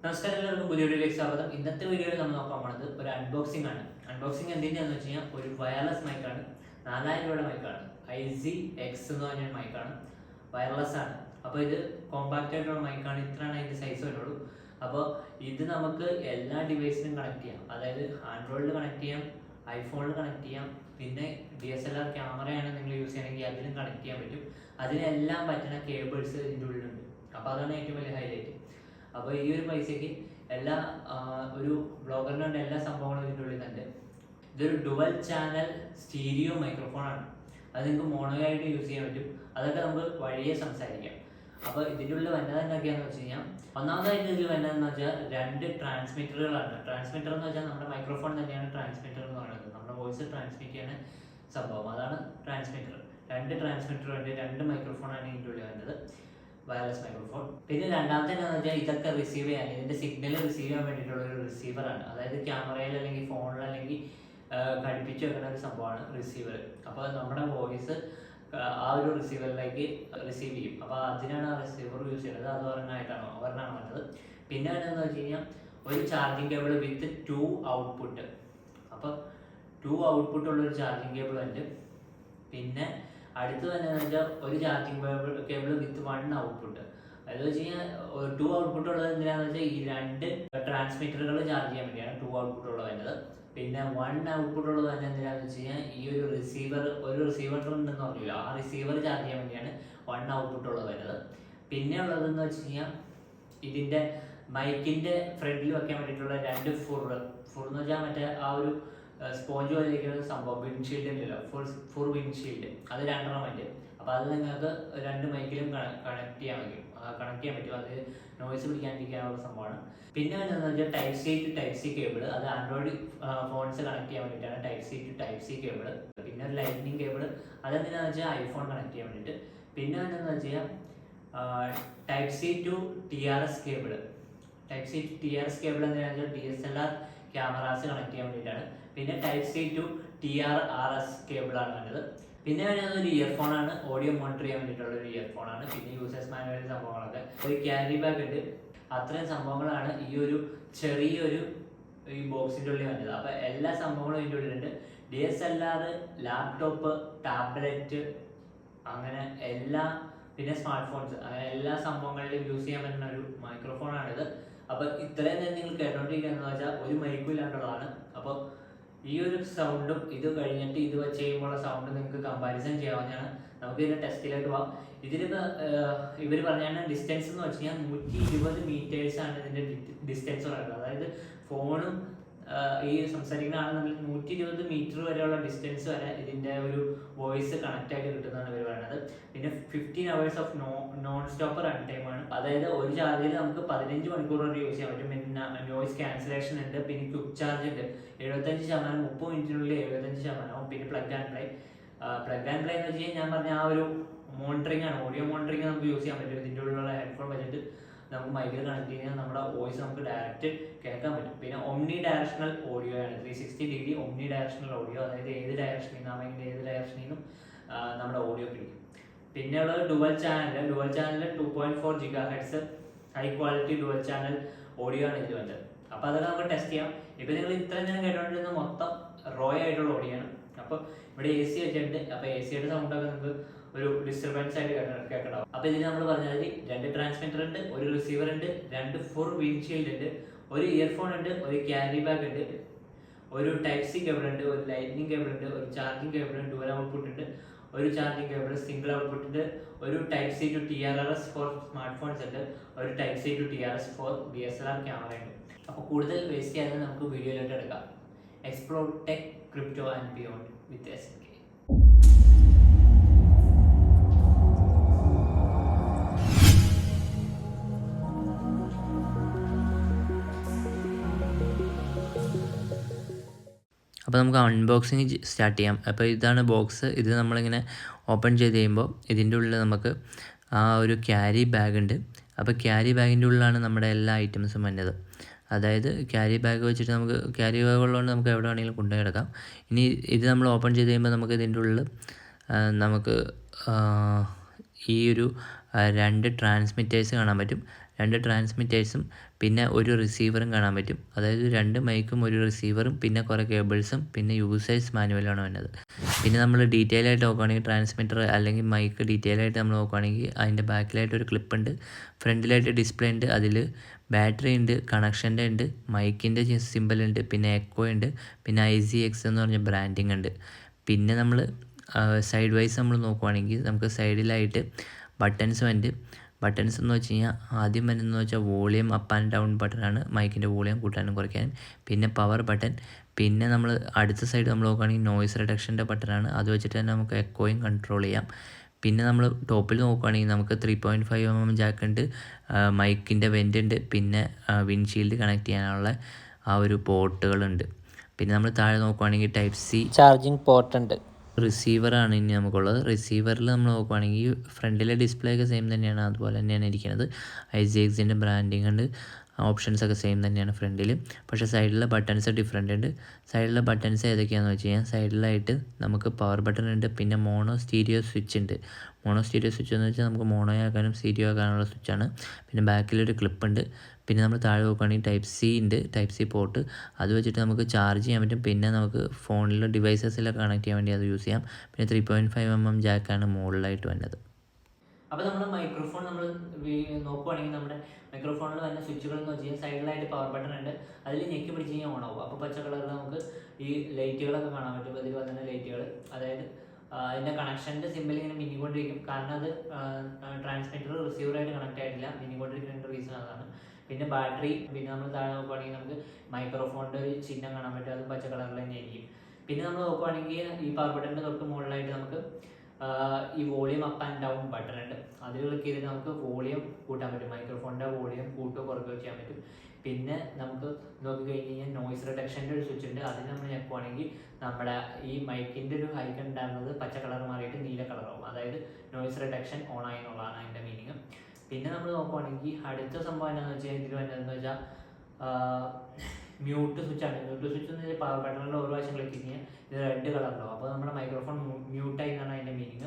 നമസ്കാരം, എല്ലാവർക്കും പുതിയ വീഡിയോയിലേക്ക് സ്വാഗതം. ഇന്നത്തെ വീഡിയോയിൽ നമ്മൾ നോക്കാൻ പോകുന്നത് ഒരു അൺബോക്സിംഗ് ആണ്. അൺബോക്സിംഗ് എന്തിനാന്ന് വെച്ച് കഴിഞ്ഞാൽ ഒരു വയർലെസ് മൈക്കാണ്. 4000 രൂപയുടെ മൈക്കാണ്. IZ-X എന്ന് പറഞ്ഞ മൈക്കാണ്. വയർലെസ് ആണ്. അപ്പോൾ ഇത് കോമ്പാക്റ്റ് ആയിട്ടുള്ള മൈക്കാണ്. ഇത്രയാണ് അതിൻ്റെ സൈസ് വരുള്ളൂ. അപ്പോൾ ഇത് നമുക്ക് എല്ലാ ഡിവൈസിനും കണക്ട് ചെയ്യാം. അതായത് ആൻഡ്രോയിഡിൽ കണക്ട് ചെയ്യാം, ഐഫോണിൽ കണക്ട് ചെയ്യാം, പിന്നെ DSLR ക്യാമറയാണ് നിങ്ങൾ യൂസ് ചെയ്യണമെങ്കിൽ അതിലും കണക്ട് ചെയ്യാൻ പറ്റും. അതിനെല്ലാം പറ്റുന്ന കേബിൾസ് ഇതിൻ്റെ ഉള്ളിലുണ്ട്. അപ്പോൾ അതാണ് ഏറ്റവും വലിയ ഹൈലൈറ്റ്. അപ്പോൾ ഈ ഒരു പൈസയ്ക്ക് എല്ലാ ഒരു ബ്ലോഗറിനുണ്ട് എല്ലാ സംഭവങ്ങളും ഇതിൻ്റെ ഉള്ളിൽ തന്നെ. ഇതൊരു ഡുവൽ ചാനൽ സ്റ്റീരിയോ മൈക്രോഫോണാണ്. അത് നിങ്ങൾക്ക് മോണോ ആയിട്ട് യൂസ് ചെയ്യാൻ പറ്റും. അതൊക്കെ നമുക്ക് വഴിയെ സംസാരിക്കാം. അപ്പോൾ ഇതിൻ്റെ ഉള്ളിൽ വന്നത് എന്തൊക്കെയാണെന്ന് വെച്ച് കഴിഞ്ഞാൽ, ഒന്നാമതായിട്ട് ഇതിൽ വന്നതെന്ന് വെച്ചാൽ 2 ട്രാൻസ്മിറ്ററുകളാണ്. ട്രാൻസ്മിറ്റർ എന്ന് വെച്ചാൽ നമ്മുടെ മൈക്രോഫോൺ തന്നെയാണ് ട്രാൻസ്മിറ്റർ എന്ന് പറയുന്നത്. നമ്മുടെ വോയിസ് ട്രാൻസ്മിറ്റ് ചെയ്യുന്ന സംഭവം, അതാണ് ട്രാൻസ്മിറ്റർ. 2 ട്രാൻസ്മിറ്റർ ഉണ്ട്, 2 മൈക്രോഫോണാണ് ഇതിൻ്റെ ഉള്ളിൽ വന്നത്, വയർലെസ് മൈക്രോഫോൺ. പിന്നെ രണ്ടാമത്തെ എന്താണെന്ന് വെച്ചാൽ ഇതൊക്കെ റിസീവ് ചെയ്യാൻ, ഇതിൻ്റെ സിഗ്നൽ റിസീവ് ചെയ്യാൻ വേണ്ടിയിട്ടുള്ള ഒരു റിസീവറാണ്. അതായത് ക്യാമറയിൽ അല്ലെങ്കിൽ ഫോണിൽ അല്ലെങ്കിൽ ഘടിപ്പിച്ച് വെക്കുന്ന ഒരു സംഭവമാണ് റിസീവർ. അപ്പോൾ നമ്മുടെ വോയിസ് ആ ഒരു റിസീവറിലേക്ക് റിസീവ് ചെയ്യും. അപ്പോൾ അതിനാണ് ആ റിസീവർ യൂസ് ചെയ്യുന്നത്. അത് ഒരെണ്ണമാണ് വേണ്ടത്. പിന്നെ എന്താണെന്ന് വെച്ച് കഴിഞ്ഞാൽ ഒരു ചാർജിങ് കേബിൾ വിത്ത് 2 ഔട്ട്പുട്ട്. അപ്പോൾ 2 ഔട്ട്പുട്ട് ഉള്ളൊരു ചാർജിങ് കേബിൾ ഉണ്ട്. പിന്നെ അടുത്ത് തന്നെ വെച്ചാൽ ഒരു ചാർജിങ് കേബിൾ വിത്ത് 1 ഔട്ട്പുട്ട്. അതെന്ന് വെച്ച് കഴിഞ്ഞാൽ 2 ഔട്ട്പുട്ട് ഉള്ളത് എന്തിനാന്ന് വെച്ചാൽ ഈ 2 ട്രാൻസ്മിറ്ററുകൾ ചാർജ് ചെയ്യാൻ വേണ്ടിയാണ് 2 ഔട്ട്പുട്ട് ഉള്ളത് വരുന്നത്. പിന്നെ 1 ഔട്ട്പുട്ട് ഉള്ളത് തന്നെ എന്തിനാന്ന് വെച്ച് കഴിഞ്ഞാൽ ഈ ഒരു റിസീവർ ഉണ്ടെന്ന് പറഞ്ഞില്ല, ആ റിസീവർ ചാർജ് ചെയ്യാൻ വേണ്ടിയാണ് 1 ഔട്ട്പുട്ട് ഉള്ളത് വരുന്നത്. പിന്നെ ഉള്ളതെന്ന് വെച്ച് കഴിഞ്ഞാൽ ഇതിൻ്റെ മൈക്കിൻ്റെ ഫ്രണ്ടിൽ വെക്കാൻ വേണ്ടിയിട്ടുള്ള 2 ഫുർ എന്ന് വെച്ചാൽ മറ്റേ ആ ഒരു സ്പോഞ്ച് പോലെയൊക്കെയുള്ള സംഭവം, വിൻഷീൽഡ് ഉണ്ടല്ലോ, ഫുൾ വിൻഷീൽഡ്, അത് 2 ഉണ്ട്. അപ്പോൾ അത് നിങ്ങൾക്ക് 2 മൈക്കിലും കണക്ട് ചെയ്യാൻ പറ്റും. അത് നോയ്സ് പിടിക്കാണ്ടിരിക്കാനുള്ള സംഭവമാണ്. പിന്നെ എന്താണെന്ന് വെച്ചാൽ ടൈപ്പ് സി കേബിൾ. അത് ആൻഡ്രോയിഡ് ഫോൺസ് കണക്ട് ചെയ്യാൻ വേണ്ടിയിട്ടാണ് ടൈപ്പ് സി കേബിൾ. പിന്നെ ഒരു ലൈറ്റ്നിങ് കേബിൾ, അതെന്തിനാന്ന് വെച്ചാൽ ഐഫോൺ കണക്ട് ചെയ്യാൻ വേണ്ടിയിട്ട്. പിന്നെ എന്താണെന്ന് വെച്ചാൽ type C to TRS cable. TRS cable എന്താണെന്ന് വെച്ചാൽ DSLR ക്യാമറാസ് കണക്ട് ചെയ്യാൻ വേണ്ടിയിട്ടാണ്. പിന്നെ ടൈപ്പ് സി ടു TRRS കേബിളാണ് വേണ്ടത്. പിന്നെ വരുന്നത് ഒരു ഇയർഫോണാണ്, ഓഡിയോ മോണിറ്റർ ചെയ്യാൻ വേണ്ടിയിട്ടുള്ള ഒരു ഇയർഫോണാണ്. പിന്നെ യൂസേഴ്സ് മാനുവൽ സംഭവങ്ങളൊക്കെ, ഒരു ക്യാരി ബാഗ് ഉണ്ട്. അത്രയും സംഭവങ്ങളാണ് ഈ ഒരു ചെറിയൊരു ഈ ബോക്സിൻ്റെ ഉള്ളിൽ വന്നത്. അപ്പോൾ എല്ലാ സംഭവങ്ങളും ഇതിൻ്റെ ഉള്ളിലുണ്ട്. DSLR, ലാപ്ടോപ്പ്, ടാബ്ലറ്റ്, അങ്ങനെ എല്ലാ, പിന്നെ സ്മാർട്ട് ഫോൺസ്, അങ്ങനെ എല്ലാ സംഭവങ്ങളിലും യൂസ് ചെയ്യാൻ പറ്റുന്ന ഒരു മൈക്രോഫോണാണിത്. അപ്പോൾ ഇത്രയും തന്നെ നിങ്ങൾ കേട്ടോണ്ടിരിക്കുകയെന്ന് വെച്ചാൽ ഒരു മൈക്കും ഇല്ലാണ്ടുള്ളതാണ്. അപ്പോൾ ഈ ഒരു സൗണ്ടും ഇത് കഴിഞ്ഞിട്ട് ഇത് വെച്ച് കഴിയുമ്പോഴുള്ള സൗണ്ട് നിങ്ങൾക്ക് കമ്പാരിസൺ ചെയ്യാവുന്നതാണ്. നമുക്ക് ഇതിൻ്റെ ടെസ്റ്റിലേക്ക് പോകാം. ഇതിലിപ്പോൾ ഇവർ പറഞ്ഞാൽ ഡിസ്റ്റൻസ് എന്ന് വെച്ച് കഴിഞ്ഞാൽ 120 മീറ്റേഴ്സാണ് ഇതിൻ്റെ ഡിസ്റ്റൻസ് പറയുന്നത്. അതായത് ഫോണും ഈ സംസാരിക്കുന്ന ആണെന്നുണ്ടെങ്കിൽ 120 മീറ്റർ വരെയുള്ള ഡിസ്റ്റൻസ് വരെ ഇതിൻ്റെ ഒരു വോയിസ് കണക്റ്റ് ആയിട്ട് കിട്ടുന്നതാണ് ഇവർ പറയുന്നത്. പിന്നെ 15 hours of non stop run ടൈമാണ്. അതായത് ഒരു ചാർജിൽ നമുക്ക് 15 മണിക്കൂർ വരെ യൂസ് ചെയ്യാൻ പറ്റും. പിന്നെ നോയിസ് ക്യാൻസലേഷൻ ഉണ്ട്. പിന്നെ ക്വിക്ക് ചാർജ് ഉണ്ട്. 75%, 30 മിനിറ്റിനുള്ളിൽ 75%. പിന്നെ പ്ലഗ് ആൻഡ് പ്ലേ എന്ന് വെച്ച് കഴിഞ്ഞാൽ ഞാൻ പറഞ്ഞ ആ ഒരു മോണിറ്ററിംഗ് ആണ്, ഓഡിയോ മോണിറ്ററിംഗ് നമുക്ക് യൂസ് ചെയ്യാൻ പറ്റും. ഇതിൻ്റെ ഉള്ളിലുള്ള ഹെഡ്ഫോൺ വെച്ചിട്ട് നമുക്ക് മൈക്കിൽ കണക്ട് ചെയ്യാൻ നമ്മുടെ വോയിസ് നമുക്ക് ഡയറക്റ്റ് കേൾക്കാൻ പറ്റും. പിന്നെ ഒമ്നി ഡയറക്ഷണൽ ഓഡിയോ ആണ്, 360 ഡിഗ്രി ഒമ്നി ഡയറക്ഷണൽ ഓഡിയോ. അതായത് ഏത് ഡയറക്ഷനിൽ നിന്നും മൈക്കിൻ്റെ ഏത് ഡയറക്ഷനിൽ നിന്നും നമ്മുടെ ഓഡിയോ പിടിക്കും. പിന്നെ ഉള്ളത് dual channel 2.4 GHz high quality dual channel audio ആണ് ഇതിൽ വന്നത്. അപ്പോൾ അതൊക്കെ നമുക്ക് ടെസ്റ്റ് ചെയ്യാം. ഇപ്പോൾ നിങ്ങൾ ഇത്രയും നേരം കേട്ടോണ്ടിരുന്നത് മൊത്തം റോ ആയിട്ടുള്ള ഓഡിയോ ആണ്. അപ്പോൾ ഇവിടെ AC വെച്ചിട്ടുണ്ട്. അപ്പോൾ ACയുടെ സൗണ്ടൊക്കെ നമുക്ക് ഒരു ഡിസ്റ്റർബൻസ് ആയിട്ട് കേൾക്കണ്ടാവും. അപ്പോൾ ഇതിന് നമ്മൾ പറഞ്ഞാൽ 2 ട്രാൻസ്മിറ്റർ ഉണ്ട്, ഒരു റിസീവർ ഉണ്ട്, 2 ഫുൾ വിൻഷീൽഡ് ഉണ്ട്, ഒരു ഇയർഫോൺ ഉണ്ട്, ഒരു ക്യാരി ബാഗ് ഉണ്ട്, ഒരു ടൈപ്പ് സി കേബിൾ ഉണ്ട്, ഒരു ലൈറ്റ്നിങ് കേബിൾ ഉണ്ട്, ഒരു ചാർജിങ് കേബിൾ ഉണ്ട്, ഡുവൽ ഔട്ട്പുട്ട് ഉണ്ട്, ഒരു ചാർജിങ് കേബിൾ സിംഗിൾ ഔട്ട്പുട്ട് ഉണ്ട്, ഒരു type C to TRRS for smart phones ഉണ്ട്, ഒരു type C to TRS for DSLR camera ഉണ്ട്. അപ്പോൾ കൂടുതൽ വേസ്റ്റ് ചെയ്യാതെ നമുക്ക് വീഡിയോയിലോട്ട് എടുക്കാം. Explore tech, crypto and beyond with SNK. അപ്പോൾ നമുക്ക് അൺബോക്സിങ് സ്റ്റാർട്ട് ചെയ്യാം. അപ്പോൾ ഇതാണ് ബോക്സ്. ഇത് നമ്മളിങ്ങനെ ഓപ്പൺ ചെയ്ത് കഴിയുമ്പോൾ ഇതിൻ്റെ ഉള്ളിൽ നമുക്ക് ആ ഒരു ക്യാരി ബാഗ് ഉണ്ട്. അപ്പോൾ ക്യാരി ബാഗിൻ്റെ ഉള്ളിലാണ് നമ്മുടെ എല്ലാ ഐറ്റംസും വന്നത്. അതായത് ക്യാരി ബാഗ് വെച്ചിട്ട് നമുക്ക് ക്യാരി ബാഗ് ഉള്ളതുകൊണ്ട് നമുക്ക് എവിടെ വേണമെങ്കിലും കൊണ്ടുപോയി കിടക്കാം. ഇനി ഇത് നമ്മൾ ഓപ്പൺ ചെയ്ത് കഴിയുമ്പോൾ നമുക്ക് ഇതിൻ്റെ ഉള്ളിൽ നമുക്ക് ഈ ഒരു 2 ട്രാൻസ്മിറ്റേഴ്സ് കാണാൻ പറ്റും. 2 ട്രാൻസ്മിറ്റേഴ്സും പിന്നെ ഒരു റിസീവറും കാണാൻ പറ്റും. അതായത് 2 മൈക്കും ഒരു റിസീവറും പിന്നെ കുറേ കേബിൾസും പിന്നെ യൂസേഴ്സ് മാനുവലാണ് വരുന്നത്. പിന്നെ നമ്മൾ ഡീറ്റെയിൽ ആയിട്ട് നോക്കുകയാണെങ്കിൽ ട്രാൻസ്മിറ്റർ അല്ലെങ്കിൽ മൈക്ക് ഡീറ്റെയിൽ ആയിട്ട് നമ്മൾ നോക്കുകയാണെങ്കിൽ അതിൻ്റെ ബാക്കിലായിട്ട് ഒരു ക്ലിപ്പ് ഉണ്ട്, ഫ്രണ്ടിലായിട്ട് ഡിസ്പ്ലേ ഉണ്ട്, അതിൽ ബാറ്ററി ഉണ്ട്, കണക്ഷൻ്റെ ഉണ്ട്, മൈക്കിൻ്റെ സിമ്പിൾ ഉണ്ട്, പിന്നെ എക്കോ ഉണ്ട്, പിന്നെ IZX എന്ന് പറഞ്ഞ ബ്രാൻഡിങ് ഉണ്ട്. പിന്നെ നമ്മൾ സൈഡ് വൈസ് നമ്മൾ നോക്കുവാണെങ്കിൽ നമുക്ക് സൈഡിലായിട്ട് ബട്ടൺസ് ഉണ്ട്. ബട്ടൺസ് എന്ന് വെച്ച് കഴിഞ്ഞാൽ ആദ്യം വരുന്നതെന്ന് വെച്ചാൽ വോളിയം അപ്പ് ആൻഡ് ഡൗൺ ബട്ടണാണ്, മൈക്കിൻ്റെ വോളിയം കൂട്ടാനും കുറയ്ക്കാനും. പിന്നെ പവർ ബട്ടൺ. പിന്നെ നമ്മൾ അടുത്ത സൈഡ് നമ്മൾ നോക്കുകയാണെങ്കിൽ നോയ്സ് റിഡക്ഷൻ്റെ ബട്ടണാണ്, അത് വെച്ചിട്ട് തന്നെ നമുക്ക് എക്കോയും കൺട്രോൾ ചെയ്യാം. പിന്നെ നമ്മൾ ടോപ്പിൽ നോക്കുകയാണെങ്കിൽ നമുക്ക് 3.5mm ജാക്ക് ഉണ്ട്, മൈക്കിൻ്റെ വെൻ്റ് ഉണ്ട്, പിന്നെ വിൻഷീൽഡ് കണക്ട് ചെയ്യാനുള്ള ആ ഒരു പോർട്ടുകളുണ്ട്. പിന്നെ നമ്മൾ താഴെ നോക്കുകയാണെങ്കിൽ ടൈപ്പ് സി ചാർജിങ് പോർട്ട് ഉണ്ട്. റിസീവറാണ് ഇനി നമുക്കുള്ളത്. റിസീവറിൽ നമ്മൾ നോക്കുകയാണെങ്കിൽ ഫ്രണ്ടിലെ ഡിസ്പ്ലേ ഒക്കെ സെയിം തന്നെയാണ്, അതുപോലെ തന്നെയാണ് ഇരിക്കുന്നത്. IZXൻ്റെ ബ്രാൻഡിങ് ഉണ്ട്, ഓപ്ഷൻസ് ഒക്കെ സെയിം തന്നെയാണ് ഫ്രണ്ടിൽ. പക്ഷേ സൈഡിലെ ബട്ടൺസ് ഡിഫറെൻ്റ് ഉണ്ട്. സൈഡിലെ ബട്ടൺസ് ഏതൊക്കെയാണെന്ന് വെച്ച് കഴിഞ്ഞാൽ സൈഡിലായിട്ട് നമുക്ക് പവർ ബട്ടൺ ഉണ്ട്, പിന്നെ മോണോ സ്റ്റീരിയോ സ്വിച്ച് ഉണ്ട്. മോണോ സ്റ്റീരിയോ സ്വിച്ച് എന്ന് വെച്ചാൽ നമുക്ക് മോണോ ആക്കാനും സ്റ്റീരിയോ ആക്കാനുള്ള സ്വിച്ചാണ്. പിന്നെ ബാക്കിലൊരു ക്ലിപ്പ് ഉണ്ട്. പിന്നെ നമ്മൾ താഴെ നോക്കുകയാണെങ്കിൽ ടൈപ്പ് സി ഉണ്ട്, ടൈപ്പ് സി പോർട്ട്, അത് വെച്ചിട്ട് നമുക്ക് ചാർജ് ചെയ്യാൻ പറ്റും. പിന്നെ നമുക്ക് ഫോണിലെ ഡിവൈസസിലൊക്കെ കണക്ട് ചെയ്യാൻ വേണ്ടി അത് യൂസ് ചെയ്യാം. പിന്നെ 3.5mm ജാക്കാണ് മുകളിലായിട്ട് വരുന്നത്. അപ്പോൾ നമ്മുടെ മൈക്രോഫോൺ നമ്മൾ നോക്കുവാണെങ്കിൽ നമ്മുടെ മൈക്രോഫോണിൽ വരുന്ന സ്വിച്ചുകൾ എന്ന് വെച്ച് കഴിഞ്ഞാൽ സൈഡിലായിട്ട് പവർ ബട്ടൺ ഉണ്ട്, അതിൽ ഞെക്കി പിടിച്ച് കഴിഞ്ഞാൽ ഓൺ ആവും. അപ്പോൾ പച്ച കളറിൽ നമുക്ക് ഈ ലൈറ്റുകളൊക്കെ കാണാൻ പറ്റും. അതിൽ വരുന്ന ലൈറ്റുകൾ, അതായത് അതിൻ്റെ കണക്ഷൻ്റെ സിമ്പിൾ ഇങ്ങനെ മിന്നിക്കൊണ്ടിരിക്കും. കാരണം അത് ട്രാൻസ്മിറ്റർ റിസീവറായിട്ട് കണക്ട് ആയിട്ടില്ല, മിന്നിക്കൊണ്ടിരിക്കുന്ന റീസൺ അതാണ്. പിന്നെ ബാറ്ററി, പിന്നെ നമ്മൾ താഴെ നോക്കുവാണെങ്കിൽ നമുക്ക് മൈക്രോഫോണിൻ്റെ ഒരു ചിഹ്നം കാണാൻ പറ്റും, അത് പച്ച കളറിൽ തന്നെ ആയിരിക്കും. പിന്നെ നമ്മൾ നോക്കുവാണെങ്കിൽ ഈ പവർ ബട്ടൻ്റെ തൊട്ട് മുകളിലായിട്ട് നമുക്ക് ഈ volume up and down button ഉണ്ട്, അതിൽ ക്ലിക്ക് ചെയ്തിട്ട് നമുക്ക് വോളിയം കൂട്ടാൻ പറ്റും, മൈക്രോഫോണിൻ്റെ വോളിയം കൂട്ടുകയോ കുറയ്ക്കുകയോ ചെയ്യാൻ പറ്റും. പിന്നെ നമുക്ക് നോക്കി കഴിഞ്ഞ് കഴിഞ്ഞാൽ നോയ്സ് റിഡക്ഷൻ്റെ ഒരു സ്വിച്ച് ഉണ്ട്, അതിന് നമ്മൾ ഞെക്കുവാണെങ്കിൽ നമ്മുടെ ഈ മൈക്കിൻ്റെ ഒരു ഐക്കൺ ഉണ്ടായിരുന്നത് പച്ച കളർ മാറിയിട്ട് നീല കളറാവും, അതായത് നോയ്സ് റിഡക്ഷൻ ഓൺ ആയി എന്നുള്ളതാണ് അതിൻ്റെ മീനിങ്. പിന്നെ നമ്മൾ നോക്കുവാണെങ്കിൽ അടുത്ത സംഭവം എന്താണെന്ന് വെച്ചാൽ ഇതിൽ വരുന്നതെന്ന് വെച്ചാൽ മ്യൂട്ട് സ്വിച്ചാണ്. മ്യൂട്ട് സ്വിച്ച് എന്ന് വെച്ചാൽ പവർ ബട്ടണിൽ ഓരോ പ്രാവശ്യം ക്ലിക്ക് കഴിഞ്ഞാൽ ഇത് റെഡ് കളറിലാവും, അപ്പോൾ നമ്മുടെ മൈക്രോഫോൺ മ്യൂട്ടായി എന്നാണ് അതിൻ്റെ മീനിങ്.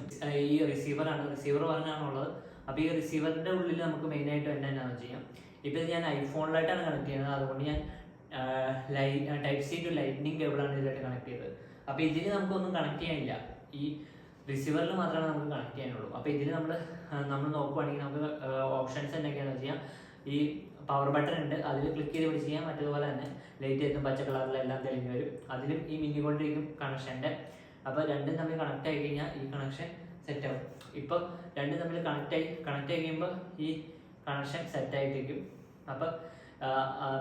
ഈ റിസീവറാണ്, റിസീവർ പറഞ്ഞാണുള്ളത്. അപ്പോൾ ഈ റിസീവറിൻ്റെ ഉള്ളിൽ നമുക്ക് മെയിനായിട്ട് എന്നാന്ന് വെച്ച് കഴിഞ്ഞാൽ, ഇപ്പോൾ ഞാൻ ഐഫോണിലായിട്ടാണ് കണക്ട് ചെയ്യുന്നത്, അതുകൊണ്ട് ഞാൻ ടൈപ്പ് സി ടു ലൈറ്റ്നിങ് കേബിളാണ് ഇതിലായിട്ട് കണക്ട് ചെയ്തത്. അപ്പോൾ ഇതിൽ നമുക്കൊന്നും കണക്ട് ചെയ്യാനില്ല, ഈ റിസീവറിൽ മാത്രമാണ് നമുക്ക് കണക്ട് ചെയ്യാനുള്ളൂ. അപ്പോൾ ഇതിൽ നമ്മൾ നോക്കുവാണെങ്കിൽ നമുക്ക് ഓപ്ഷൻസ് എന്തൊക്കെയാണെന്ന് വെച്ച് കഴിഞ്ഞാൽ ഈ പവർ ബട്ടൺ ഉണ്ട്, അതിൽ ക്ലിക്ക് ചെയ്ത് പിടിച്ച് ചെയ്യാം. മറ്റേതുപോലെ തന്നെ ലൈറ്റ് എത്തും, പച്ച കളറിലെല്ലാം തെളിഞ്ഞ് വരും. അതിലും ഈ മിന്നിക്കൊണ്ടിരിക്കും കണക്ഷൻ്റെ. അപ്പോൾ രണ്ടും തമ്മിൽ കണക്ട് ആയി കഴിഞ്ഞാൽ ഈ കണക്ഷൻ സെറ്റ് ആവും. ഇപ്പോൾ രണ്ടും തമ്മിൽ കണക്ട് ആയി കഴിയുമ്പോൾ ഈ കണക്ഷൻ സെറ്റ് ആയിട്ടിരിക്കും. അപ്പോൾ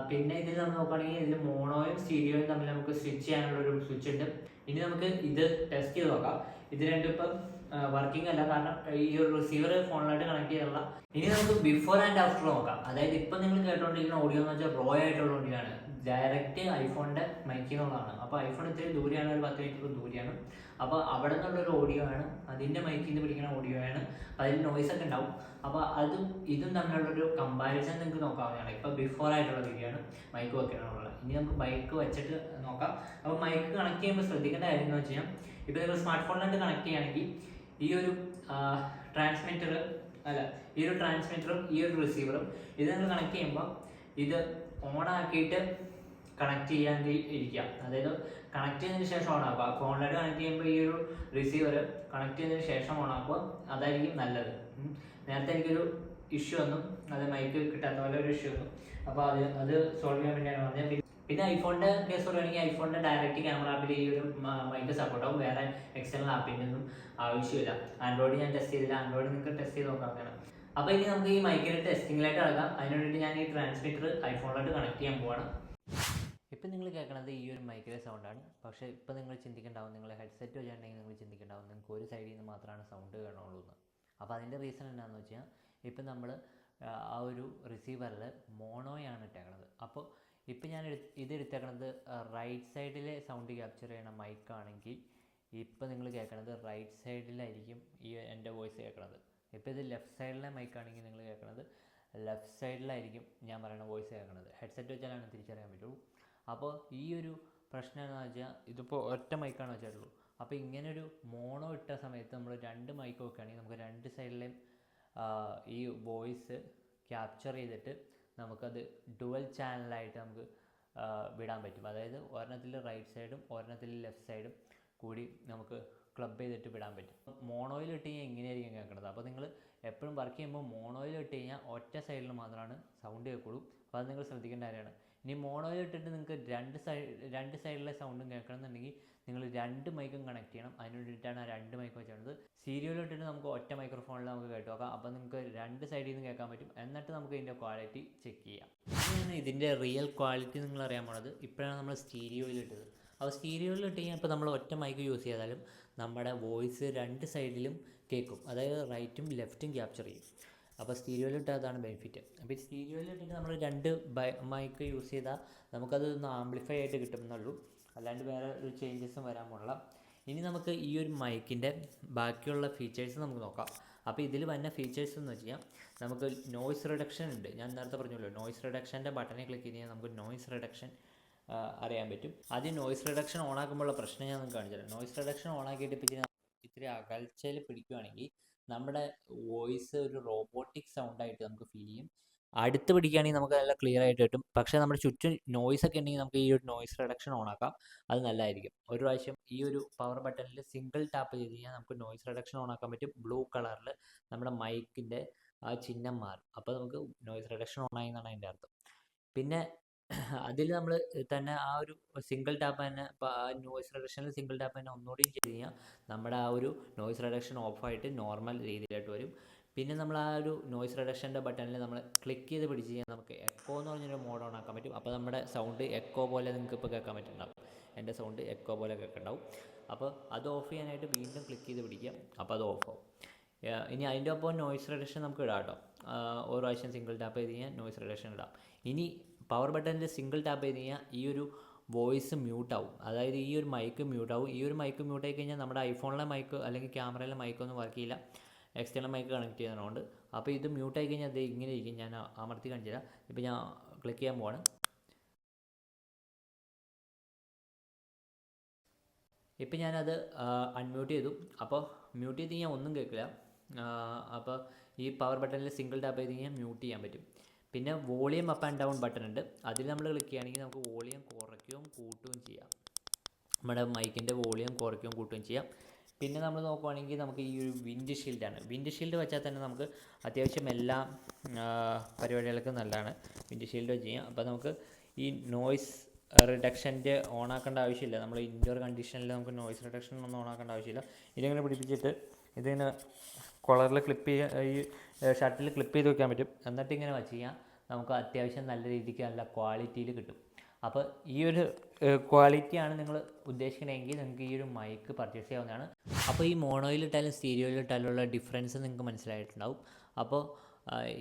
പിന്നെ ഇതിൽ നമ്മൾ നോക്കുകയാണെങ്കിൽ ഇതിൽ മോണോയും സ്റ്റീരിയോയും തമ്മിൽ നമുക്ക് സ്വിച്ച് ചെയ്യാനുള്ളൊരു സ്വിച്ച് ഉണ്ട്. ഇനി നമുക്ക് ഇത് ടെസ്റ്റ് ചെയ്ത് നോക്കാം. ഇത് രണ്ടും ഇപ്പം വർക്കിംഗ് അല്ല, കാരണം ഈ ഒരു റിസീവർ ഫോണിലായിട്ട് കണക്ട് ചെയ്തിട്ടുള്ള. ഇനി നമുക്ക് ബിഫോർ ആൻഡ് ആഫ്റ്റർ നോക്കാം. അതായത് ഇപ്പം നിങ്ങൾ കേട്ടോണ്ടിരിക്കുന്ന ഓഡിയോ എന്ന് വെച്ചാൽ റോ ആയിട്ടുള്ള ഓഡിയോ ആണ്, ഡയറക്റ്റ് ഐഫോണിൻ്റെ മൈക്കിൽ നിന്നുള്ളതാണ്. അപ്പോൾ ഐഫോൺ ഇത്തിരി ദൂരെയാണ്, ഒരു 10 മീറ്റർ ദൂരെയാണ്. അപ്പോൾ അവിടെ നിന്നുള്ളൊരു ഓഡിയോ ആണ്, അതിൻ്റെ മൈക്കിൽ നിന്ന് പിടിക്കുന്ന ഓഡിയോ ആണ്. അതിൽ നോയ്സ് ഒക്കെ ഉണ്ടാവും. അപ്പോൾ ഇതും തമ്മിലുള്ളൊരു കമ്പാരിസൺ നിങ്ങൾക്ക് നോക്കാവുന്നതാണ്. ഇപ്പോൾ ബിഫോർ ആയിട്ടുള്ള വീഡിയോ ആണ്, മൈക്ക് വെക്കാനുള്ളത്. ഇനി നമുക്ക് മൈക്ക് വെച്ചിട്ട് നോക്കാം. അപ്പോൾ മൈക്ക് കണക്ട് ചെയ്യുമ്പോൾ ശ്രദ്ധിക്കേണ്ട കാര്യം എന്ന് വെച്ച് കഴിഞ്ഞാൽ, ഇപ്പോൾ നിങ്ങൾ സ്മാർട്ട് ഫോണിലായിട്ട് കണക്ട് ചെയ്യുകയാണെങ്കിൽ ഈ ഒരു ട്രാൻസ്മിറ്ററും ഈ ഒരു റിസീവറും ഇത് നിങ്ങൾ കണക്ട് ചെയ്യുമ്പോൾ ഇത് ഓൺ ആക്കിയിട്ട് കണക്ട് ചെയ്യാൻ ഇരിക്കുക. അതായത് കണക്ട് ചെയ്തതിന് ശേഷം ഓൺ ആക്കുക. ഫോണിലായിട്ട് കണക്ട് ചെയ്യുമ്പോൾ ഈ ഒരു റിസീവർ കണക്ട് ചെയ്തതിന് ശേഷം ഓൺ ആക്കുക, അതായിരിക്കും നല്ലത്. നേരത്തെ എനിക്കൊരു ഇഷ്യൂ വന്നു, അത് മൈക്ക് കിട്ടാത്ത പോലെ ഒരു ഇഷ്യൂ വന്നു. അപ്പോൾ അത് സോൾവ് ചെയ്യാൻ വേണ്ടിയാണ് പറഞ്ഞത്. പിന്നെ ഐഫോണിൻ്റെ കേസ് പറയുകയാണെങ്കിൽ ഐഫോണിൻ്റെ ഡയറക്റ്റ് ക്യാമറ ആപ്പിൽ ഈ ഒരു മൈക്ക് സപ്പോർട്ടാവും, വേറെ എക്സ്റ്റേണൽ ആപ്പിൻ്റെ ഒന്നും ആവശ്യമില്ല. ആൻഡ്രോയിഡ് ഞാൻ ടെസ്റ്റ് ചെയ്തില്ല, ആൻഡ്രോയിഡ് നിങ്ങൾക്ക് ടെസ്റ്റ് ചെയ്ത് നോക്കാവുന്നതാണ്. അപ്പോൾ ഇനി നമുക്ക് ഈ മൈക്കിൻ്റെ ടെസ്റ്റിങ്ങിലായിട്ട് ഇറങ്ങാം. അതിന് വേണ്ടിയിട്ട് ഞാൻ ഈ ട്രാൻസ്മിറ്റർ ഐഫോണിലായിട്ട് കണക്ട് ചെയ്യാൻ പോവാണ്. ഇപ്പം നിങ്ങൾ കേൾക്കുന്നത് ഈ ഒരു മൈക്കിലെ സൗണ്ടാണ്. പക്ഷേ ഇപ്പം നിങ്ങൾ ചിന്തിക്കേണ്ടാവും, നിങ്ങൾ ഹെഡ്സെറ്റ് വെച്ചിട്ടുണ്ടെങ്കിൽ നിങ്ങൾ ചിന്തിക്കേണ്ടാവും നിങ്ങൾക്ക് ഒരു സൈഡിൽ നിന്ന് മാത്രമാണ് സൗണ്ട് കേൾക്കണുള്ളൂ എന്ന്. അപ്പോൾ അതിൻ്റെ റീസൺ എന്താണെന്ന് വെച്ചാൽ, ഇപ്പം നമ്മൾ ആ ഒരു റിസീവറിൽ മോണോയാണ് ഇട്ടേക്കണത്. അപ്പോൾ ഇപ്പം ഞാൻ എടുത്തേക്കണത് റൈറ്റ് സൈഡിലെ സൗണ്ട് ക്യാപ്ചർ ചെയ്യണ മൈക്കാണെങ്കിൽ ഇപ്പം നിങ്ങൾ കേൾക്കണത് റൈറ്റ് സൈഡിലായിരിക്കും ഈ എൻ്റെ വോയിസ് കേൾക്കണത്. ഇപ്പോൾ ഇത് ലെഫ്റ്റ് സൈഡിലെ മൈക്കാണെങ്കിൽ നിങ്ങൾ കേൾക്കണത് ലെഫ്റ്റ് സൈഡിലായിരിക്കും ഞാൻ പറയുന്ന വോയിസ് കേൾക്കണത്. ഹെഡ്സെറ്റ് വെച്ചാലാണ് തിരിച്ചറിയാൻ പറ്റുള്ളൂ. അപ്പോൾ ഈ ഒരു പ്രശ്നം എന്താണെന്ന് വെച്ചാൽ, ഇതിപ്പോൾ ഒറ്റ മൈക്കാണ് വെച്ചിട്ടുള്ളൂ. അപ്പോൾ ഇങ്ങനൊരു മോണോ ഇട്ട സമയത്ത് നമ്മൾ 2 മൈക്ക് വെക്കുകയാണെങ്കിൽ നമുക്ക് 2 സൈഡിലെയും ഈ വോയിസ് ക്യാപ്ചർ ചെയ്തിട്ട് നമുക്കത് ഡുവൽ ചാനലായിട്ട് നമുക്ക് വിടാൻ പറ്റും. അതായത് ഒരെണ്ണത്തിൽ റൈറ്റ് സൈഡും ഒരെണ്ണത്തിൽ ലെഫ്റ്റ് സൈഡും കൂടി നമുക്ക് ക്ലബ് ചെയ്തിട്ട് വിടാൻ പറ്റും. മോണോയിൽ ഇട്ട് കഴിഞ്ഞാൽ ഇങ്ങനെയായിരിക്കും കേൾക്കുന്നത്. അപ്പോൾ നിങ്ങൾ എപ്പോഴും വർക്ക് ചെയ്യുമ്പോൾ മോണോയിൽ ഇട്ട് കഴിഞ്ഞാൽ ഒറ്റ സൈഡിൽ മാത്രമാണ് സൗണ്ട് കേൾക്കുള്ളൂ. അപ്പോൾ അത് നിങ്ങൾ ശ്രദ്ധിക്കേണ്ട കാര്യമാണ്. ഇനി മോണോയിൽ ഇട്ടിട്ട് നിങ്ങൾക്ക് രണ്ട് സൈഡിലെ സൗണ്ടും കേൾക്കണമെന്നുണ്ടെങ്കിൽ നിങ്ങൾ 2 മൈക്കും കണക്ട് ചെയ്യണം. അതിന് വേണ്ടിയിട്ടാണ് ആ 2 മൈക്ക് വെച്ചത്. സ്റ്റീരിയോയിൽ ഇട്ടിട്ട് നമുക്ക് ഒറ്റ മൈക്രോഫോണിൽ നമുക്ക് കേട്ട് നോക്കാം. അപ്പോൾ നിങ്ങൾക്ക് 2 സൈഡിൽ നിന്ന് കേൾക്കാൻ പറ്റും. എന്നിട്ട് നമുക്ക് ഇതിൻ്റെ ക്വാളിറ്റി ചെക്ക് ചെയ്യാം. ഇങ്ങനെയാണ് ഇതിൻ്റെ റിയൽ ക്വാളിറ്റി നിങ്ങൾ അറിയാൻ പോണത്. ഇപ്പോഴാണ് നമ്മൾ സ്റ്റീരിയോയിൽ ഇട്ടത്. അപ്പോൾ സ്റ്റീരിയോയിൽ ഇട്ട് കഴിഞ്ഞാൽ ഇപ്പോൾ നമ്മൾ ഒറ്റ മൈക്ക് യൂസ് ചെയ്താലും നമ്മുടെ വോയിസ് 2 സൈഡിലും കേൾക്കും. അതായത് റൈറ്റും ലെഫ്റ്റും ക്യാപ്ചർ ചെയ്യും. അപ്പോൾ സ്റ്റീരിയോയിലിട്ട് അതാണ് ബെനിഫിറ്റ്. അപ്പോൾ ഈ സ്റ്റീരിയോയിലിട്ടിട്ട് നമ്മൾ 2 മൈക്ക് യൂസ് ചെയ്താൽ നമുക്കത് ഒന്ന് ആംപ്ലിഫൈ ആയിട്ട് കിട്ടുമെന്നുള്ളൂ. അല്ലാണ്ട് വേറെ ഒരു ചേഞ്ചസും വരാൻ പോലുള്ള. ഇനി നമുക്ക് ഈ ഒരു മൈക്കിൻ്റെ ബാക്കിയുള്ള ഫീച്ചേഴ്സ് നമുക്ക് നോക്കാം. അപ്പോൾ ഇതിൽ വന്ന ഫീച്ചേഴ്സ് എന്ന് വെച്ച് കഴിഞ്ഞാൽ നമുക്ക് നോയ്സ് റിഡക്ഷൻ ഉണ്ട്. ഞാൻ നേരത്തെ പറഞ്ഞല്ലോ, നോയ്സ് റിഡക്ഷൻ്റെ ബട്ടണിൽ ക്ലിക്ക് ചെയ്ത് കഴിഞ്ഞാൽ നമുക്ക് നോയ്സ് റിഡക്ഷൻ അറിയാൻ പറ്റും. ആദ്യം നോയ്സ് റിഡക്ഷൻ ഓൺ ആക്കുമ്പോഴുള്ള പ്രശ്നം ഞാൻ നിങ്ങൾക്ക് കാണിച്ചു തരാം. നോയ്സ് റിഡക്ഷൻ ഓൺ ആക്കിയിട്ട് ഇപ്പോൾ ഇത്തിരി അകൽച്ചയിൽ പിടിക്കുകയാണെങ്കിൽ നമ്മുടെ വോയിസ് ഒരു റോബോട്ടിക് സൗണ്ടായിട്ട് നമുക്ക് ഫീൽ ചെയ്യും. അടുത്ത് പിടിക്കുകയാണെങ്കിൽ നമുക്ക് നല്ല ക്ലിയർ ആയിട്ട് കിട്ടും. പക്ഷേ നമ്മുടെ ചുറ്റും നോയ്സ് ഒക്കെ ഉണ്ടെങ്കിൽ നമുക്ക് ഈ ഒരു നോയ്സ് റിഡക്ഷൻ ഓൺ ആക്കാം. അത് നല്ലതായിരിക്കും. ഒരു പ്രാവശ്യം ഈ ഒരു പവർ ബട്ടണിൽ സിംഗിൾ ടാപ്പ് ചെയ്ത് കഴിഞ്ഞാൽ നമുക്ക് നോയ്സ് റിഡക്ഷൻ ഓൺ ആക്കാൻ പറ്റും. ബ്ലൂ കളറിൽ നമ്മുടെ മൈക്കിൻ്റെ ആ ചിഹ്നം മാറും. അപ്പോൾ നമുക്ക് നോയ്സ് റിഡക്ഷൻ ഓൺ ആയി എന്നാണ് അതിൻ്റെ അർത്ഥം. പിന്നെ അതിൽ നമ്മൾ തന്നെ ആ ഒരു സിംഗിൾ ടാപ്പ് തന്നെ നോയ്സ് റിഡക്ഷനിൽ സിംഗിൾ ടാപ്പ് തന്നെ ഒന്നുകൂടി ചെയ്ത് കഴിഞ്ഞാൽ നമ്മുടെ ആ ഒരു നോയ്സ് റിഡക്ഷൻ ഓഫായിട്ട് നോർമൽ രീതിയിലായിട്ട് വരും. പിന്നെ നമ്മൾ ആ ഒരു നോയ്സ് റിഡക്ഷൻ്റെ ബട്ടണിൽ നമ്മൾ ക്ലിക്ക് ചെയ്ത് പിടിച്ച് കഴിഞ്ഞാൽ നമുക്ക് എക്കോ എന്ന് പറഞ്ഞൊരു മോഡ് ഓൺ ആക്കാൻ പറ്റും. അപ്പോൾ നമ്മുടെ സൗണ്ട് എക്കോ പോലെ നിങ്ങൾക്ക് ഇപ്പോൾ കേൾക്കാൻ പറ്റുന്നുണ്ടാവും. എൻ്റെ സൗണ്ട് എക്കോ പോലെ കേൾക്കുന്നുണ്ടാവും. അപ്പോൾ അത് ഓഫ് ചെയ്യാനായിട്ട് വീണ്ടും ക്ലിക്ക് ചെയ്ത് പിടിക്കുക. അപ്പോൾ അത് ഓഫ് ആവും. ഇനി അതിൻ്റെ ഒപ്പം നോയ്സ് റിഡക്ഷൻ നമുക്ക് ഇടാം കേട്ടോ. ഓരോ പ്രാവശ്യം സിംഗിൾ ടാപ്പ് ചെയ്ത് കഴിഞ്ഞാൽ നോയ്സ് റിഡക്ഷൻ ഇടാം. ഇനി പവർ ബട്ടണിൽ സിംഗിൾ ടാപ്പ് ചെയ്ത് കഴിഞ്ഞാൽ ഈ ഒരു വോയിസ് മ്യൂട്ടാവും. അതായത് ഈ ഒരു മൈക്ക് മ്യൂട്ടാവും. ഈ ഒരു മൈക്ക് മ്യൂട്ടായി കഴിഞ്ഞാൽ നമ്മുടെ ഐഫോണിലെ മൈക്ക് അല്ലെങ്കിൽ ക്യാമറയിലെ മൈക്കൊന്നും വർക്ക് ചെയ്യില്ല. എക്സ്റ്റേണൽ മൈക്ക് കണക്ട് ചെയ്യുന്നതുകൊണ്ട്. അപ്പോൾ ഇത് മ്യൂട്ടായി കഴിഞ്ഞാൽ അത് ഇങ്ങനെ ഇരിക്കും. ഞാൻ അമർത്തി കാണിച്ചു തരാം. ഇപ്പോൾ ഞാൻ ക്ലിക്ക് ചെയ്യാൻ പോവാണ്. ഇപ്പം ഞാനത് അൺമ്യൂട്ട് ചെയ്തു. അപ്പോൾ മ്യൂട്ട് ചെയ്ത് കഴിഞ്ഞാൽ ഒന്നും കേൾക്കില്ല. അപ്പോൾ ഈ പവർ ബട്ടണിൽ സിംഗിൾ ടാപ്പ് ചെയ്ത് കഴിഞ്ഞാൽ മ്യൂട്ട് ചെയ്യാൻ പറ്റും. പിന്നെ volume up and down button ഉണ്ട്. അതിൽ നമ്മൾ ക്ലിക്ക് ചെയ്യുകയാണെങ്കിൽ നമുക്ക് വോളിയം കുറയ്ക്കുകയും കൂട്ടുകയും ചെയ്യാം. നമ്മുടെ മൈക്കിൻ്റെ വോളിയം കുറയ്ക്കുകയും കൂട്ടുകയും ചെയ്യാം. പിന്നെ നമ്മൾ നോക്കുവാണെങ്കിൽ നമുക്ക് ഈ ഒരു വിൻഡ് ഷീൽഡാണ്. വിൻഡ് ഷീൽഡ് വെച്ചാൽ തന്നെ നമുക്ക് അത്യാവശ്യം എല്ലാ പരിപാടികൾക്കും നല്ലതാണ് വിൻഡ് ഷീൽഡ് വെച്ച് ചെയ്യാം. അപ്പോൾ നമുക്ക് ഈ നോയ്സ് റിഡക്ഷൻ്റെ ഓൺ ആക്കേണ്ട ആവശ്യമില്ല. നമ്മൾ ഇൻഡോർ കണ്ടീഷനിൽ നമുക്ക് നോയ്സ് റിഡക്ഷൻ ഒന്നും ഓൺ ആക്കേണ്ട ആവശ്യമില്ല. ഇതിങ്ങനെ പിടിപ്പിച്ചിട്ട് ഇതിങ്ങനെ കൊളറിൽ ക്ലിപ്പ് ചെയ്യുക, ഈ ഷർട്ടിൽ ക്ലിപ്പ് ചെയ്ത് വെക്കാൻ പറ്റും. എന്നിട്ട് ഇങ്ങനെ വെച്ച് കഴിഞ്ഞാൽ നമുക്ക് അത്യാവശ്യം നല്ല രീതിക്ക് നല്ല ക്വാളിറ്റിയിൽ കിട്ടും. അപ്പോൾ ഈ ഒരു ക്വാളിറ്റിയാണ് നിങ്ങൾ ഉദ്ദേശിക്കണമെങ്കിൽ നിങ്ങൾക്ക് ഈ ഒരു മൈക്ക് പർച്ചേസ് ചെയ്യാവുന്നതാണ്. അപ്പോൾ ഈ മോണോയിലിട്ടാലും സ്റ്റീരിയോയിലിട്ടാലുള്ള ഡിഫറൻസ് നിങ്ങൾക്ക് മനസ്സിലായിട്ടുണ്ടാവും. അപ്പോൾ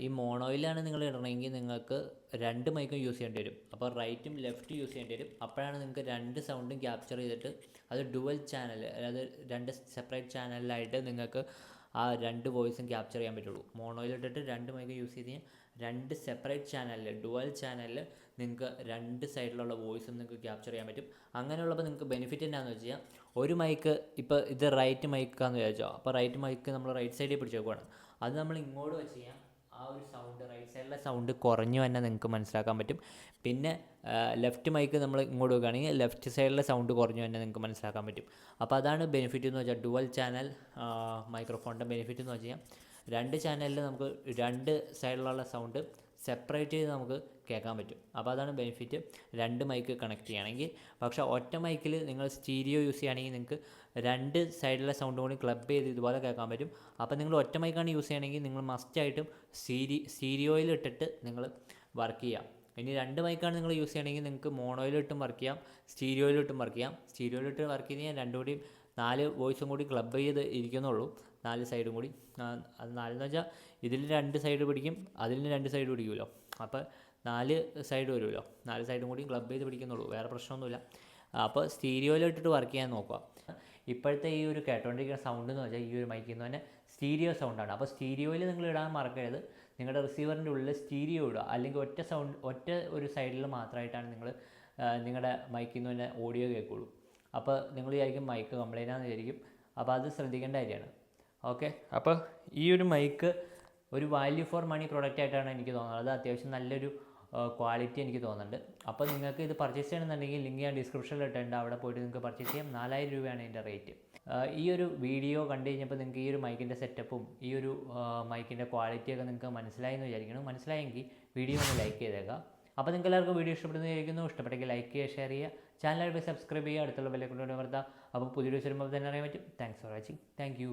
ഈ മോണോയിലാണ് നിങ്ങൾ ഇടണമെങ്കിൽ നിങ്ങൾക്ക് 2 മൈക്കും യൂസ് ചെയ്യേണ്ടി വരും. അപ്പോൾ റൈറ്റും ലെഫ്റ്റും യൂസ് ചെയ്യേണ്ടി വരും. അപ്പോഴാണ് നിങ്ങൾക്ക് 2 സൗണ്ടും ക്യാപ്ചർ ചെയ്തിട്ട് അത് ഡുവൽ ചാനൽ, അതായത് 2 സെപ്പറേറ്റ് ചാനലിലായിട്ട് നിങ്ങൾക്ക് ആ 2 വോയിസും ക്യാപ്ചർ ചെയ്യാൻ പറ്റുള്ളൂ. മോണോയിലിട്ടിട്ട് 2 മൈക്ക് യൂസ് ചെയ്ത് കഴിഞ്ഞാൽ 2 സെപ്പറേറ്റ് ചാനലിൽ, ഡുവൽ ചാനലിൽ നിങ്ങൾക്ക് 2 സൈഡിലുള്ള വോയിസും നിങ്ങൾക്ക് ക്യാപ്ചർ ചെയ്യാൻ പറ്റും. അങ്ങനെയുള്ളപ്പോൾ നിങ്ങൾക്ക് ബെനിഫിറ്റ് എന്താണെന്ന് വെച്ച് കഴിഞ്ഞാൽ ഒരു മൈക്ക്, ഇപ്പോൾ ഇത് റൈറ്റ് മൈക്കാന്ന് വിചാരിച്ചോ. അപ്പോൾ റൈറ്റ് മൈക്ക് നമ്മൾ റൈറ്റ് സൈഡിൽ പിടിച്ച് വെക്കുകയാണ്. അത് നമ്മൾ ഇങ്ങോട്ട് വെച്ച് കഴിഞ്ഞാൽ ആ ഒരു സൗണ്ട്, റൈറ്റ് സൈഡിലെ സൗണ്ട് കുറഞ്ഞു തന്നെ നിങ്ങൾക്ക് മനസ്സിലാക്കാൻ പറ്റും. പിന്നെ ലെഫ്റ്റ് മൈക്ക് നമ്മൾ ഇങ്ങോട്ട് വെക്കുകയാണെങ്കിൽ ലെഫ്റ്റ് സൈഡിലെ സൗണ്ട് കുറഞ്ഞു തന്നെ നിങ്ങൾക്ക് മനസ്സിലാക്കാൻ പറ്റും. അപ്പോൾ അതാണ് ബെനിഫിറ്റ് എന്ന് വെച്ചാൽ ഡുവൽ ചാനൽ മൈക്രോഫോണിൻ്റെ ബെനിഫിറ്റ് എന്ന് വെച്ച് കഴിഞ്ഞാൽ 2 ചാനലിൽ നമുക്ക് 2 സൈഡിലുള്ള സൗണ്ട് സെപ്പറേറ്റ് ചെയ്ത് നമുക്ക് കേൾക്കാൻ പറ്റും. അപ്പോൾ അതാണ് ബെനിഫിറ്റ് 2 മൈക്ക് കണക്ട് ചെയ്യുകയാണെങ്കിൽ. പക്ഷേ ഒറ്റ മൈക്കിൽ നിങ്ങൾ സ്റ്റീരിയോ യൂസ് ചെയ്യുകയാണെങ്കിൽ നിങ്ങൾക്ക് 2 സൈഡിലെ സൗണ്ട് കൂടി ക്ലബ് ചെയ്ത് ഇതുപോലെ കേൾക്കാൻ പറ്റും. അപ്പോൾ നിങ്ങൾ ഒറ്റ മൈക്കാണ് യൂസ് ചെയ്യണമെങ്കിൽ നിങ്ങൾ മസ്റ്റായിട്ടും സ്റ്റീരിയോയിൽ ഇട്ടിട്ട് നിങ്ങൾ വർക്ക് ചെയ്യാം. ഇനി 2 മൈക്കാണ് നിങ്ങൾ യൂസ് ചെയ്യണമെങ്കിൽ നിങ്ങൾക്ക് മോണോയിലിട്ടും വർക്ക് ചെയ്യാം, സ്റ്റീരിയോയിലിട്ടും വർക്ക് ചെയ്യാം. സ്റ്റീരിയോയിലിട്ട് വർക്ക് ചെയ്ത് കഴിഞ്ഞാൽ 2 കൂടി 4 വോയിസും കൂടി ക്ലബ് ചെയ്ത് ഇരിക്കുന്നുള്ളൂ. 4 സൈഡും കൂടി. അത് 4 എന്ന് വെച്ചാൽ ഇതിൽ 2 സൈഡ് പിടിക്കും, അതിൽ 2 സൈഡ് പിടിക്കുമല്ലോ. അപ്പോൾ 4 സൈഡ് വരുമല്ലോ. 4 സൈഡും കൂടി ക്ലബ് ചെയ്ത് പിടിക്കുന്നുള്ളൂ. വേറെ പ്രശ്നമൊന്നുമില്ല. അപ്പോൾ സ്റ്റീരിയോയിലിട്ടിട്ട് വർക്ക് ചെയ്യാൻ നോക്കുക. ഇപ്പോഴത്തെ ഈ ഒരു കേട്ടോണ്ടിരിക്കുന്ന സൗണ്ട് എന്ന് വെച്ചാൽ ഈ ഒരു മൈക്കിൽ നിന്ന് തന്നെ സ്റ്റീരിയോ സൗണ്ടാണ്. അപ്പോൾ സ്റ്റീരിയോയിൽ നിങ്ങൾ ഇടാൻ മറക്കരുത്. നിങ്ങളുടെ റിസീവറിൻ്റെ ഉള്ളിൽ സ്റ്റീരിയോ ഇടുക. അല്ലെങ്കിൽ ഒറ്റ ഒരു സൈഡിൽ മാത്രമായിട്ടാണ് നിങ്ങൾ നിങ്ങളുടെ മൈക്കിൽ നിന്ന് തന്നെ ഓഡിയോ കേൾക്കുള്ളൂ. അപ്പോൾ നിങ്ങൾ വിചാരിക്കും മൈക്ക് കംപ്ലൈൻ്റ് ആണെന്ന് വിചാരിക്കും. അപ്പോൾ അത് ശ്രദ്ധിക്കേണ്ട കാര്യമാണ്. ഓക്കെ, അപ്പോൾ ഈ ഒരു മൈക്ക് ഒരു വാല്യൂ ഫോർ മണി പ്രൊഡക്റ്റ് ആയിട്ടാണ് എനിക്ക് തോന്നുന്നത്. അത് അത്യാവശ്യം നല്ലൊരു ക്വാളിറ്റി എനിക്ക് തോന്നുന്നുണ്ട്. അപ്പോൾ നിങ്ങൾക്ക് ഇത് പർച്ചേസ് ചെയ്യണമെന്നുണ്ടെങ്കിൽ ലിങ്ക് ഞാൻ ഡിസ്ക്രിപ്ഷനിൽ ഇട്ടിട്ടുണ്ട്. അവിടെ പോയിട്ട് നിങ്ങൾക്ക് പർച്ചേസ് ചെയ്യാം. 4000 രൂപയാണ് ഇതിൻ്റെ റേറ്റ്. ഈ ഒരു വീഡിയോ കണ്ടു കഴിഞ്ഞപ്പോൾ നിങ്ങൾക്ക് ഈ ഒരു മൈക്കിൻ്റെ സെറ്റപ്പും ഈ ഒരു മൈക്കിൻ്റെ ക്വാളിറ്റിയൊക്കെ നിങ്ങൾക്ക് മനസ്സിലായി എന്ന് വിചാരിക്കണം. മനസ്സിലായെങ്കിൽ വീഡിയോ ഒന്ന് ലൈക്ക് ചെയ്തേക്കുക. അപ്പോൾ നിങ്ങൾക്ക് എല്ലാവർക്കും വീഡിയോ ഇഷ്ടപ്പെടുന്നതായിരിക്കുന്നു. ഇഷ്ടപ്പെട്ടെങ്കിൽ ലൈക്ക് ചെയ്യുക, ഷെയർ ചെയ്യുക, ചാനലായിട്ട് സബ്സ്ക്രൈബ് ചെയ്യുക, അടുത്തുള്ള ബെല്ലൈക്കൺ അമർത്തുക. അപ്പോൾ പുതിയൊരു വരുമ്പോൾ തന്നെ അറിയാൻ പറ്റും. Thanks for watching. Thank you.